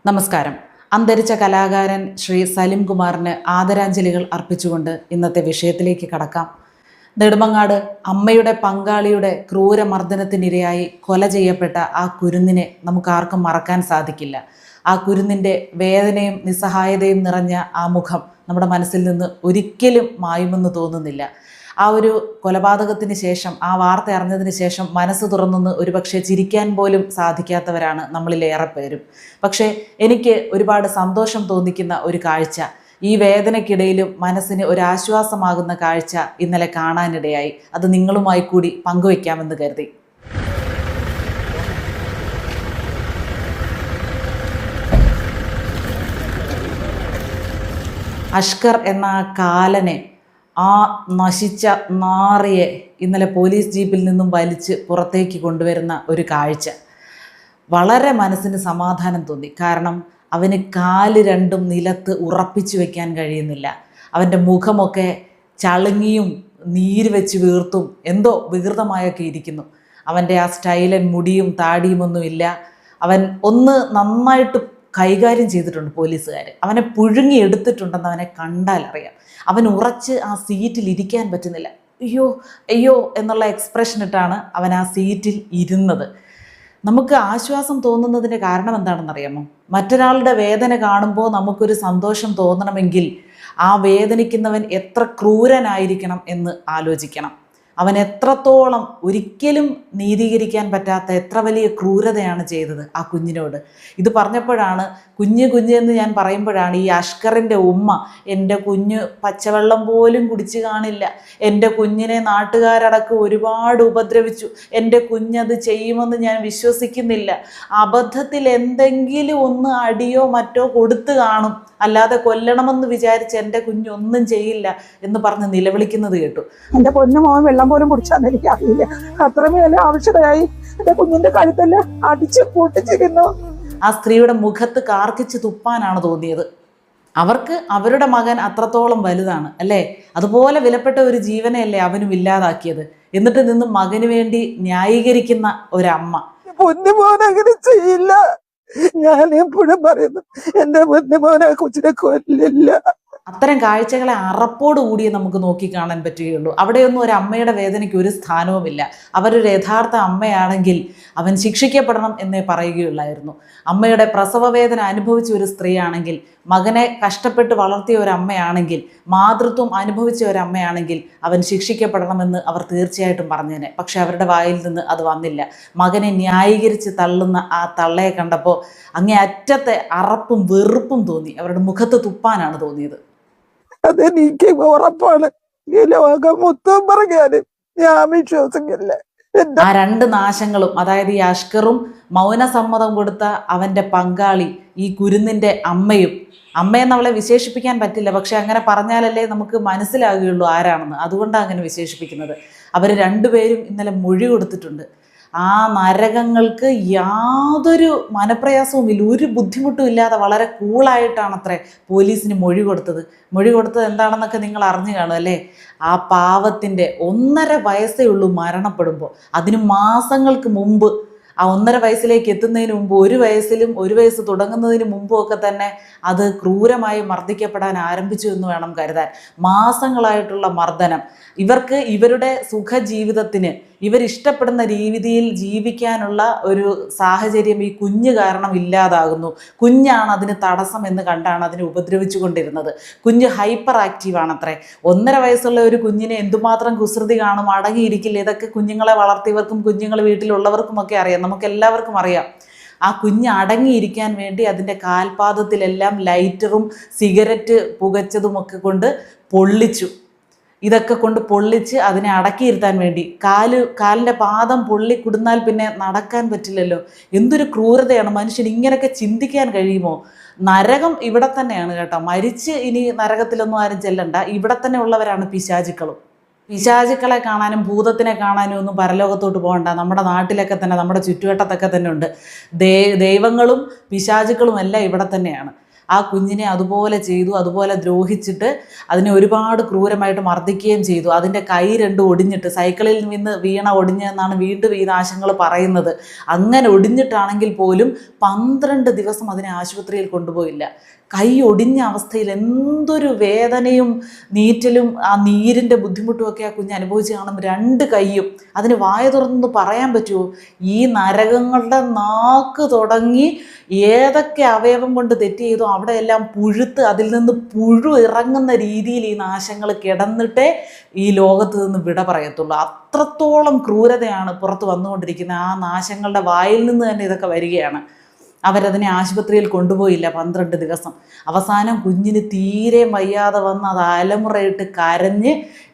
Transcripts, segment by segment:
നമസ്കാരം. അന്തരിച്ച കലാകാരൻ ശ്രീ സലിം കുമാറിന് ആദരാഞ്ജലികൾ അർപ്പിച്ചുകൊണ്ട് ഇന്നത്തെ വിഷയത്തിലേക്ക് കടക്കാം. നെടുമങ്ങാട് അമ്മയുടെ പങ്കാളിയുടെ ക്രൂരമർദ്ദനത്തിനിരയായി കൊല ചെയ്യപ്പെട്ട ആ കുരുന്നിനെ നമുക്കാർക്കും മറക്കാൻ സാധിക്കില്ല. ആ കുരുന്നിൻ്റെ വേദനയും നിസ്സഹായതയും നിറഞ്ഞ ആ മുഖം നമ്മുടെ മനസ്സിൽ നിന്ന് ഒരിക്കലും മായുമെന്ന് തോന്നുന്നില്ല. ആ ഒരു കൊലപാതകത്തിന് ശേഷം, ആ വാർത്ത അറിഞ്ഞതിന് ശേഷം മനസ്സ് തുറന്നൊന്ന് ഒരുപക്ഷെ ചിരിക്കാൻ പോലും സാധിക്കാത്തവരാണ് നമ്മളിലേറെ പേരും. പക്ഷേ എനിക്ക് ഒരുപാട് സന്തോഷം തോന്നിക്കുന്ന ഒരു കാഴ്ച, ഈ വേദനയ്ക്കിടയിലും മനസ്സിന് ഒരാശ്വാസമാകുന്ന കാഴ്ച ഇന്നലെ കാണാനിടയായി. അത് നിങ്ങളുമായി കൂടി പങ്കുവയ്ക്കാമെന്ന് കരുതി. അഷ്കർ എന്ന ആ കാലനെ, ആ നശിച്ച നാറിയെ ഇന്നലെ പോലീസ് ജീപ്പിൽ നിന്നും വലിച്ച് പുറത്തേക്ക് കൊണ്ടുവരുന്ന ഒരു കാഴ്ച വളരെ മനസ്സിന് സമാധാനം തോന്നി. കാരണം അവന് കാല് രണ്ടും നിലത്ത് ഉറപ്പിച്ചു വെക്കാൻ കഴിയുന്നില്ല. അവൻ്റെ മുഖമൊക്കെ ചളുങ്ങിയും നീര് വെച്ച് വീർത്തും എന്തോ വികൃതമായൊക്കെ ഇരിക്കുന്നു. അവൻ്റെ ആ സ്റ്റൈലൻ മുടിയും താടിയുമൊന്നുമില്ല. അവൻ ഒന്ന് നന്നായിട്ട് കൈകാര്യം ചെയ്തിട്ടുണ്ട് പോലീസുകാർ. അവനെ പുഴുങ്ങി എടുത്തിട്ടുണ്ടെന്ന് അവനെ കണ്ടാൽ അറിയാം. അവൻ ഉറച്ച് ആ സീറ്റിൽ ഇരിക്കാൻ പറ്റുന്നില്ല. അയ്യോ അയ്യോ എന്നുള്ള എക്സ്പ്രഷൻ ഇട്ടാണ് അവൻ ആ സീറ്റിൽ ഇരുന്നത്. നമുക്ക് ആശ്വാസം തോന്നുന്നതിൻ്റെ കാരണം എന്താണെന്നറിയാമോ? മറ്റൊരാളുടെ വേദന കാണുമ്പോൾ നമുക്കൊരു സന്തോഷം തോന്നണമെങ്കിൽ ആ വേദനിക്കുന്നവൻ എത്ര ക്രൂരനായിരിക്കണം എന്ന് ആലോചിക്കണം. അവൻ എത്രത്തോളം ഒരിക്കലും നീതീകരിക്കാൻ പറ്റാത്ത എത്ര വലിയ ക്രൂരതയാണ് ചെയ്തത് ആ കുഞ്ഞിനോട്. ഇത് പറഞ്ഞപ്പോഴാണ്, കുഞ്ഞ് എന്ന് ഞാൻ പറയുമ്പോഴാണ് ഈ അഷ്കറിൻ്റെ ഉമ്മ, എൻ്റെ കുഞ്ഞ് പച്ചവെള്ളം പോലും കുടിച്ചു കാണില്ല, എൻ്റെ കുഞ്ഞിനെ നാട്ടുകാരടക്കം ഒരുപാട് ഉപദ്രവിച്ചു, എൻ്റെ കുഞ്ഞത് ചെയ്യുമെന്ന് ഞാൻ വിശ്വസിക്കുന്നില്ല, അബദ്ധത്തിൽ എന്തെങ്കിലും ഒന്ന് അടിയോ മറ്റോ കൊടുത്തു കാണും, അല്ലാതെ കൊല്ലണമെന്ന് വിചാരിച്ച് എൻ്റെ കുഞ്ഞൊന്നും ചെയ്യില്ല എന്ന് പറഞ്ഞ് നിലവിളിക്കുന്നത് കേട്ടു. എൻ്റെ പൊന്നു മോൻ വെള്ളം പോലും കുടിച്ചാന്ന് എനിക്ക് അറിയില്ല. അത്രമേലെ ആവശ്യമായി എൻ്റെ കുഞ്ഞിന്റെ കഴുത്തെല്ലാം അടിച്ച് പൊട്ടിച്ചിരുന്നു. ആ സ്ത്രീയുടെ മുഖത്ത് കാർക്കിച്ച് തുപ്പാനാണ് തോന്നിയത്. അവർക്ക് അവരുടെ മകൻ അത്രത്തോളം വലുതാണ് അല്ലേ? അതുപോലെ വിലപ്പെട്ട ഒരു ജീവനെയല്ലേ അവനും ഇല്ലാതാക്കിയത്. എന്നിട്ട് നിന്ന് മകന് വേണ്ടി ന്യായീകരിക്കുന്ന ഒരമ്മ. പൊന്നു മോൻ അങ്ങനെ ചെയ്യില്ല. ഞാൻ എപ്പോഴും പറയുന്നു, എൻ്റെ പൊന്നു മോനെ കൊച്ചിനെ കൊല്ലില്ല. അത്തരം കാഴ്ചകളെ അറപ്പോടുകൂടിയേ നമുക്ക് നോക്കിക്കാണാൻ പറ്റുകയുള്ളൂ. അവിടെയൊന്നും ഒരു അമ്മയുടെ വേദനയ്ക്ക് ഒരു സ്ഥാനവുമില്ല. അവരൊരു യഥാർത്ഥ അമ്മയാണെങ്കിൽ അവൻ ശിക്ഷിക്കപ്പെടണം എന്നേ പറയുകയുള്ളായിരുന്നു. അമ്മയുടെ പ്രസവ വേദന അനുഭവിച്ച ഒരു സ്ത്രീയാണെങ്കിൽ, മകനെ കഷ്ടപ്പെട്ട് വളർത്തിയ ഒരമ്മയാണെങ്കിൽ, മാതൃത്വം അനുഭവിച്ച ഒരമ്മയാണെങ്കിൽ അവൻ ശിക്ഷിക്കപ്പെടണമെന്ന് അവർ തീർച്ചയായിട്ടും പറഞ്ഞേനെ. പക്ഷെ അവരുടെ വായിൽ നിന്ന് അത് വന്നില്ല. മകനെ ന്യായീകരിച്ച് തള്ളുന്ന ആ തള്ളയെ കണ്ടപ്പോൾ അങ്ങേ അറ്റത്തെ അറപ്പും വെറുപ്പും തോന്നി. അവരുടെ മുഖത്ത് തുപ്പാനാണ് തോന്നിയത്. അതെനിക്ക് ഉറപ്പാണ്. ഈ ലോകം മൊത്തം പറഞ്ഞാലും ഞാൻ വിശ്വസിക്കില്ല. ആ രണ്ട് നാശങ്ങളും, അതായത് ഈ അഷ്കറും മൗനസമ്മതം കൊടുത്ത അവൻ്റെ പങ്കാളി ഈ കുരുന്നിൻ്റെ അമ്മയും, അമ്മയെന്ന് അവളെ വിശേഷിപ്പിക്കാൻ പറ്റില്ല, പക്ഷെ അങ്ങനെ പറഞ്ഞാലല്ലേ നമുക്ക് മനസ്സിലാകുകയുള്ളൂ ആരാണെന്ന്. അതുകൊണ്ടാണ് അങ്ങനെ വിശേഷിപ്പിക്കുന്നത്. അവർ രണ്ടുപേരും ഇന്നലെ മൊഴി കൊടുത്തിട്ടുണ്ട്. ആ നരകങ്ങൾക്ക് യാതൊരു മനപ്രയാസവും ഇല്ല, ഒരു ബുദ്ധിമുട്ടും ഇല്ലാതെ വളരെ കൂളായിട്ടാണ് അത്രേ പോലീസിന് മൊഴി കൊടുത്തത്. മൊഴി കൊടുത്തത് എന്താണെന്നൊക്കെ നിങ്ങൾ അറിഞ്ഞു കാണും അല്ലേ? ആ പാവത്തിൻ്റെ 1.5 വയസ്സേ ഉള്ളൂ മരണപ്പെടുമ്പോൾ. അതിന് മാസങ്ങൾക്ക് മുമ്പ്, ആ 1.5 വയസ്സിലേക്ക് എത്തുന്നതിന് മുമ്പ്, 1 വയസ്സിലും 1 വയസ്സ് തുടങ്ങുന്നതിന് മുമ്പും ഒക്കെ തന്നെ അത് ക്രൂരമായി മർദ്ദിക്കപ്പെടാൻ ആരംഭിച്ചു എന്ന് വേണം കരുതാൻ. മാസങ്ങളായിട്ടുള്ള മർദ്ദനം. ഇവർക്ക് ഇവരുടെ സുഖജീവിതത്തിന്, ഇവരിഷ്ടപ്പെടുന്ന രീതിയിൽ ജീവിക്കാനുള്ള ഒരു സാഹചര്യം ഈ കുഞ്ഞ് കാരണം ഇല്ലാതാകുന്നു. കുഞ്ഞാണ് അതിന് തടസ്സം എന്ന് കണ്ടാണ് അതിനെ ഉപദ്രവിച്ചു കൊണ്ടിരുന്നത്. കുഞ്ഞ് ഹൈപ്പർ ആക്റ്റീവാണ് അത്രേ. 1.5 വയസ്സുള്ള ഒരു കുഞ്ഞിനെ എന്തുമാത്രം കുസൃതി കാണും, അടങ്ങിയിരിക്കില്ല. ഇതൊക്കെ കുഞ്ഞുങ്ങളെ വളർത്തിയവർക്കും കുഞ്ഞുങ്ങൾ വീട്ടിലുള്ളവർക്കുമൊക്കെ അറിയാം, നമുക്കെല്ലാവർക്കും അറിയാം. ആ കുഞ്ഞ് അടങ്ങിയിരിക്കാൻ വേണ്ടി അതിൻ്റെ കാൽപാദത്തിലെല്ലാം ലൈറ്ററും സിഗരറ്റ് പുകച്ചതുമൊക്കെ കൊണ്ട് പൊള്ളിച്ചു. ഇതൊക്കെ കൊണ്ട് പൊള്ളിച്ച് അതിനെ അടക്കിയിരുത്താൻ വേണ്ടി, കാലിൻ്റെ പാദം പൊള്ളി കുടുന്നാൽ പിന്നെ നടക്കാൻ പറ്റില്ലല്ലോ. എന്തൊരു ക്രൂരതയാണ്! മനുഷ്യൻ ഇങ്ങനെയൊക്കെ ചിന്തിക്കാൻ കഴിയുമോ? നരകം ഇവിടെ തന്നെയാണ് കേട്ടോ. മരിച്ച് ഇനി നരകത്തിലൊന്നും ആരും ചെല്ലണ്ട. ഇവിടെ തന്നെ ഉള്ളവരാണ് പിശാചുക്കളും. പിശാചുക്കളെ കാണാനും ഭൂതത്തിനെ കാണാനും ഒന്നും പരലോകത്തോട്ട് പോകണ്ട. നമ്മുടെ നാട്ടിലൊക്കെ തന്നെ, നമ്മുടെ ചുറ്റുവട്ടത്തൊക്കെ തന്നെ ഉണ്ട്. ദൈവങ്ങളും പിശാചുക്കളും എല്ലാം ഇവിടെ തന്നെയാണ്. ആ കുഞ്ഞിനെ അതുപോലെ ചെയ്തു, അതുപോലെ ദ്രോഹിച്ചിട്ട് അതിനെ ഒരുപാട് ക്രൂരമായിട്ട് മർദ്ദിക്കുകയും ചെയ്തു. അതിൻ്റെ കൈ രണ്ടും ഒടിഞ്ഞിട്ട്, സൈക്കിളിൽ നിന്ന് വീണ ഒടിഞ്ഞെന്നാണ് വീണ്ടും ഈ നാശങ്ങൾ പറയുന്നത്. അങ്ങനെ ഒടിഞ്ഞിട്ടാണെങ്കിൽ പോലും 12 ദിവസം അതിനെ ആശുപത്രിയിൽ കൊണ്ടുപോയില്ല. കൈ ഒടിഞ്ഞ അവസ്ഥയിൽ എന്തൊരു വേദനയും നീറ്റലും ആ നീരിൻ്റെ ബുദ്ധിമുട്ടുമൊക്കെ ആ കുഞ്ഞ് അനുഭവിച്ച് കാണും. 2 കൈയും അതിന് വായ തുറന്ന് പറയാൻ പറ്റുമോ? ഈ നരകങ്ങളുടെ നാക്ക് തുടങ്ങി ഏതൊക്കെ അവയവം കൊണ്ട് തെറ്റ് ചെയ്തോ അവിടെയെല്ലാം പുഴുത്ത് അതിൽ നിന്ന് പുഴു ഇറങ്ങുന്ന രീതിയിൽ ഈ നാശങ്ങൾ കിടന്നിട്ടേ ഈ ലോകത്ത് നിന്ന് വിട പറയത്തുള്ളൂ. അത്രത്തോളം ക്രൂരതയാണ് പുറത്ത് വന്നുകൊണ്ടിരിക്കുന്നത്. ആ നാശങ്ങളുടെ വായിൽ നിന്ന് തന്നെ ഇതൊക്കെ വരികയാണ്. അവരതിനെ ആശുപത്രിയിൽ കൊണ്ടുപോയില്ല 12 ദിവസം. അവസാനം കുഞ്ഞിന് തീരെ വയ്യാതെ വന്ന് അത് അലമുറയിട്ട് കരഞ്ഞ്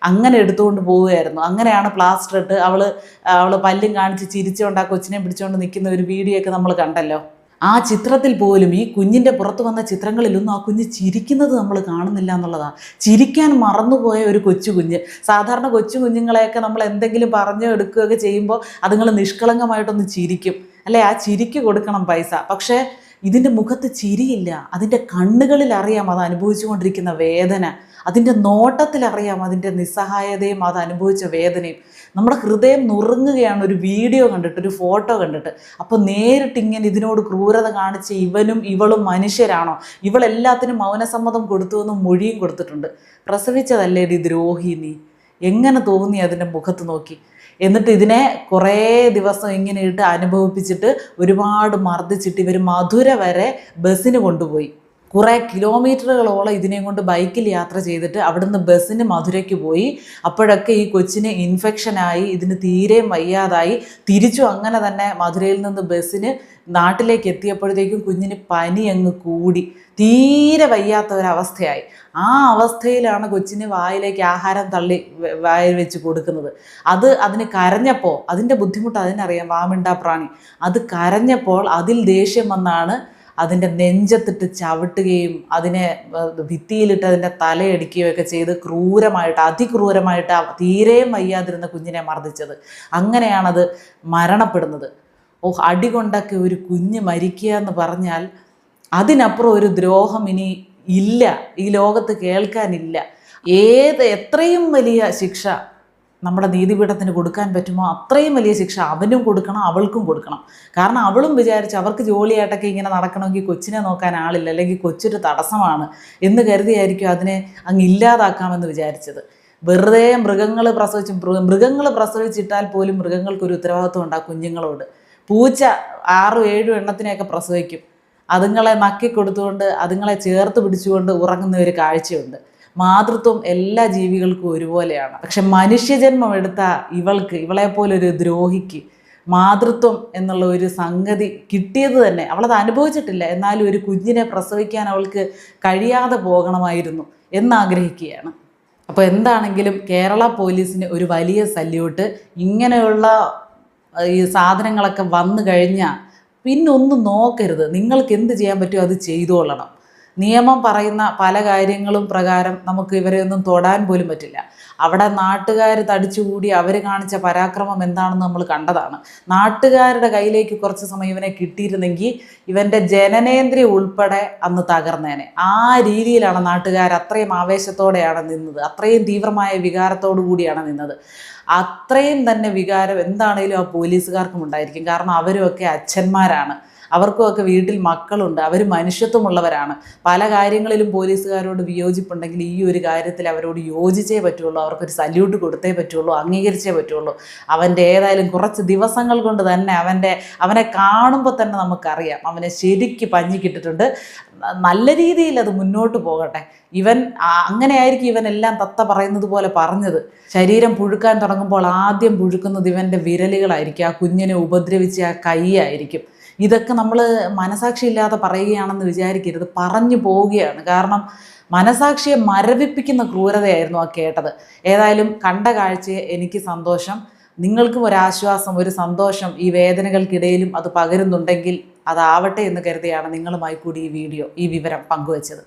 അങ്ങനെ എടുത്തുകൊണ്ട് പോവുകയായിരുന്നു. അങ്ങനെയാണ് പ്ലാസ്റ്റർ ഇട്ട് അവൾ പല്ലും കാണിച്ച് ചിരിച്ചുകൊണ്ട് ആ കൊച്ചിനെ പിടിച്ചുകൊണ്ട് നിൽക്കുന്ന ഒരു വീഡിയോ ഒക്കെ നമ്മൾ കണ്ടല്ലോ. ആ ചിത്രത്തിൽ പോലും, ഈ കുഞ്ഞിൻ്റെ പുറത്ത് വന്ന ചിത്രങ്ങളിലൊന്നും ആ കുഞ്ഞ് ചിരിക്കുന്നത് നമ്മൾ കാണുന്നില്ല എന്നുള്ളതാണ്. ചിരിക്കാൻ മറന്നുപോയ ഒരു കൊച്ചു കുഞ്ഞ്. സാധാരണ കൊച്ചു കുഞ്ഞുങ്ങളെയൊക്കെ നമ്മൾ എന്തെങ്കിലും പറഞ്ഞു എടുക്കുകയൊക്കെ ചെയ്യുമ്പോൾ അതുങ്ങൾ നിഷ്കളങ്കമായിട്ടൊന്ന് ചിരിക്കും അല്ലേ? ആ ചിരിക്ക് കൊടുക്കണം പൈസ. പക്ഷേ ഇതിൻ്റെ മുഖത്ത് ചിരിയില്ല. അതിൻ്റെ കണ്ണുകളിൽ അറിയാം അത് അനുഭവിച്ചുകൊണ്ടിരിക്കുന്ന വേദന. അതിൻ്റെ നോട്ടത്തിലറിയാം അതിൻ്റെ നിസ്സഹായതയും അത് അനുഭവിച്ച വേദനയും. നമ്മുടെ ഹൃദയം നുറുങ്ങുകയാണ് ഒരു വീഡിയോ കണ്ടിട്ട്, ഒരു ഫോട്ടോ കണ്ടിട്ട്. അപ്പോൾ നേരിട്ട് ഇങ്ങനെ ഇതിനോട് ക്രൂരത കാണിച്ച് ഇവനും ഇവളും മനുഷ്യരാണോ? ഇവളെല്ലാത്തിനും മൗനസമ്മതം കൊടുത്തുവെന്ന് മൊഴിയും കൊടുത്തിട്ടുണ്ട്. പ്രസവിച്ചതല്ലേ ഡി ദ്രോഹി നീ? എങ്ങനെ തോന്നി അതിൻ്റെ മുഖത്ത് നോക്കി? എന്നിട്ട് ഇതിനെ കുറേ ദിവസം ഇങ്ങനെ ഇട്ട് അനുഭവിപ്പിച്ചിട്ട് ഒരുപാട് മർദ്ദിച്ചിട്ട് ഇവർ മധുര വരെ ബസ്സിന് കൊണ്ടുപോയി. കുറേ കിലോമീറ്ററുകളോളം ഇതിനെയും കൊണ്ട് ബൈക്കിൽ യാത്ര ചെയ്തിട്ട് അവിടുന്ന് ബസ്സിന് മധുരയ്ക്ക് പോയി. അപ്പോഴൊക്കെ ഈ കൊച്ചിന് ഇൻഫെക്ഷനായി, ഇതിന് തീരെ വയ്യാതായി. തിരിച്ചു അങ്ങനെ തന്നെ മധുരയിൽ നിന്ന് ബസ്സിന് നാട്ടിലേക്ക് എത്തിയപ്പോഴത്തേക്കും കുഞ്ഞിന് പനി അങ്ങ് കൂടി, തീരെ വയ്യാത്ത ഒരവസ്ഥയായി. ആ അവസ്ഥയിലാണ് കൊച്ചിന് വായിലേക്ക് ആഹാരം തള്ളി വായിൽ വെച്ച് കൊടുക്കുന്നത്. അതിന് കരഞ്ഞപ്പോൾ, അതിൻ്റെ ബുദ്ധിമുട്ട് അതിനറിയാം, വാമിണ്ടാ പ്രാണി. അത് കരഞ്ഞപ്പോൾ അതിൽ ദേഷ്യം വന്നാണ് അതിൻ്റെ നെഞ്ചത്തിട്ട് ചവിട്ടുകയും അതിനെ ഭിത്തിയിലിട്ട് അതിൻ്റെ തലയടിക്കുകയും ഒക്കെ ചെയ്ത് ക്രൂരമായിട്ട്, അതിക്രൂരമായിട്ട് തീരെ വയ്യാതിരുന്ന കുഞ്ഞിനെ മർദ്ദിച്ചത്. അങ്ങനെയാണത് മരണപ്പെടുന്നത്. അടി കൊണ്ടൊക്കെ ഒരു കുഞ്ഞ് മരിക്കുക എന്ന് പറഞ്ഞാൽ അതിനപ്പുറം ഒരു ദ്രോഹം ഇനി ഇല്ല, ഈ ലോകത്ത് കേൾക്കാനില്ല. എത്രയും വലിയ ശിക്ഷ നമ്മുടെ നീതിപീഠത്തിന് കൊടുക്കാൻ പറ്റുമോ അത്രയും വലിയ ശിക്ഷ അവനും കൊടുക്കണം, അവൾക്കും കൊടുക്കണം. കാരണം അവളും വിചാരിച്ച് അവർക്ക് ജോലിയായിട്ടൊക്കെ ഇങ്ങനെ നടക്കണമെങ്കിൽ കൊച്ചിനെ നോക്കാൻ ആളില്ല, അല്ലെങ്കിൽ കൊച്ചൊരു തടസ്സമാണ് എന്ന് കരുതിയായിരിക്കും അതിനെ അങ്ങ് ഇല്ലാതാക്കാമെന്ന് വിചാരിച്ചത്. വെറുതെ മൃഗങ്ങൾ പ്രസവിച്ചിട്ടാൽ പോലും മൃഗങ്ങൾക്കൊരു ഉത്തരവാദിത്വം ഉണ്ട് ആ കുഞ്ഞുങ്ങളോട്. പൂച്ച 6-7 എണ്ണത്തിനെയൊക്കെ പ്രസവിക്കും. അതുങ്ങളെ നക്കി കൊടുത്തുകൊണ്ട് അതുങ്ങളെ ചേർത്ത് പിടിച്ചുകൊണ്ട് ഉറങ്ങുന്ന ഒരു കാഴ്ചയുണ്ട്. മാതൃത്വം എല്ലാ ജീവികൾക്കും ഒരുപോലെയാണ്. പക്ഷെ മനുഷ്യജന്മം എടുത്ത ഇവളെപ്പോലൊരു ദ്രോഹിക്ക് മാതൃത്വം എന്നുള്ള ഒരു സംഗതി കിട്ടിയത് തന്നെ, അവളത് അനുഭവിച്ചിട്ടില്ല. എന്നാലും ഒരു കുഞ്ഞിനെ പ്രസവിക്കാൻ അവൾക്ക് കഴിയാതെ പോകണമായിരുന്നു എന്നാഗ്രഹിക്കുകയാണ്. അപ്പോൾ എന്താണെങ്കിലും കേരള പോലീസിന് ഒരു വലിയ സല്യൂട്ട്. ഇങ്ങനെയുള്ള ഈ സാധനങ്ങളൊക്കെ വന്നു കഴിഞ്ഞാൽ പിന്നെ ഒന്നും നോക്കരുത്. നിങ്ങൾക്ക് എന്ത് ചെയ്യാൻ പറ്റുമോ അത് ചെയ്തുകൊള്ളണം. നിയമം പറയുന്ന പല കാര്യങ്ങളും പ്രകാരം നമുക്ക് ഇവരെ ഒന്നും തൊടാൻ പോലും പറ്റില്ല. അവിടെ നാട്ടുകാർ തടിച്ചുകൂടി അവർ കാണിച്ച പരാക്രമം എന്താണെന്ന് നമ്മൾ കണ്ടതാണ്. നാട്ടുകാരുടെ കയ്യിലേക്ക് കുറച്ച് സമയം ഇവനെ കിട്ടിയിരുന്നെങ്കിൽ ഇവൻ്റെ ജനനേന്ദ്രിയം ഉൾപ്പെടെ അന്ന് തകർന്നേനെ. ആ രീതിയിലാണ് നാട്ടുകാർ അത്രയും ആവേശത്തോടെയാണ് നിന്നത്, അത്രയും തീവ്രമായ വികാരത്തോടു കൂടിയാണ് നിന്നത്. അത്രയും തന്നെ വികാരം എന്താണേലും ആ പോലീസുകാർക്കും ഉണ്ടായിരിക്കും. കാരണം അവരുമൊക്കെ അച്ഛന്മാരാണ്, അവർക്കുമൊക്കെ വീട്ടിൽ മക്കളുണ്ട്, അവർ മനുഷ്യത്വമുള്ളവരാണ്. പല കാര്യങ്ങളിലും പോലീസുകാരോട് വിയോജിപ്പുണ്ടെങ്കിൽ ഈ ഒരു കാര്യത്തിൽ അവരോട് യോജിച്ചേ പറ്റുള്ളൂ, അവർക്കൊരു സല്യൂട്ട് കൊടുത്തേ പറ്റുള്ളൂ, അംഗീകരിച്ചേ പറ്റുള്ളൂ. അവൻ്റെ ഏതായാലും കുറച്ച് ദിവസങ്ങൾ കൊണ്ട് തന്നെ അവനെ കാണുമ്പോൾ തന്നെ നമുക്കറിയാം അവനെ ശരിക്ക് പഞ്ഞിക്കിട്ടിട്ടുണ്ട്. നല്ല രീതിയിൽ അത് മുന്നോട്ട് പോകട്ടെ. അങ്ങനെയായിരിക്കും ഇവനെല്ലാം തത്ത പറയുന്നത് പോലെ പറഞ്ഞത്. ശരീരം പുഴുക്കാൻ തുടങ്ങുമ്പോൾ ആദ്യം പുഴുക്കുന്നത് ഇവൻ്റെ വിരലുകളായിരിക്കും, ആ കുഞ്ഞിനെ ഉപദ്രവിച്ച ആ കൈയായിരിക്കും. ഇതൊക്കെ നമ്മൾ മനസാക്ഷിയില്ലാതെ പറയുകയാണെന്ന് വിചാരിക്കരുത്, പറഞ്ഞു പോവുകയാണ്. കാരണം മനസാക്ഷിയെ മരവിപ്പിക്കുന്ന ക്രൂരതയായിരുന്നു ആ കേട്ടത്. ഏതായാലും കണ്ട കാഴ്ചയെ എനിക്ക് സന്തോഷം. നിങ്ങൾക്കും ഒരാശ്വാസം, ഒരു സന്തോഷം ഈ വേദനകൾക്കിടയിലും അത് പകരുന്നുണ്ടെങ്കിൽ അതാവട്ടെ എന്ന് കരുതിയാണ് നിങ്ങളുമായി കൂടി ഈ വിവരം പങ്കുവച്ചത്.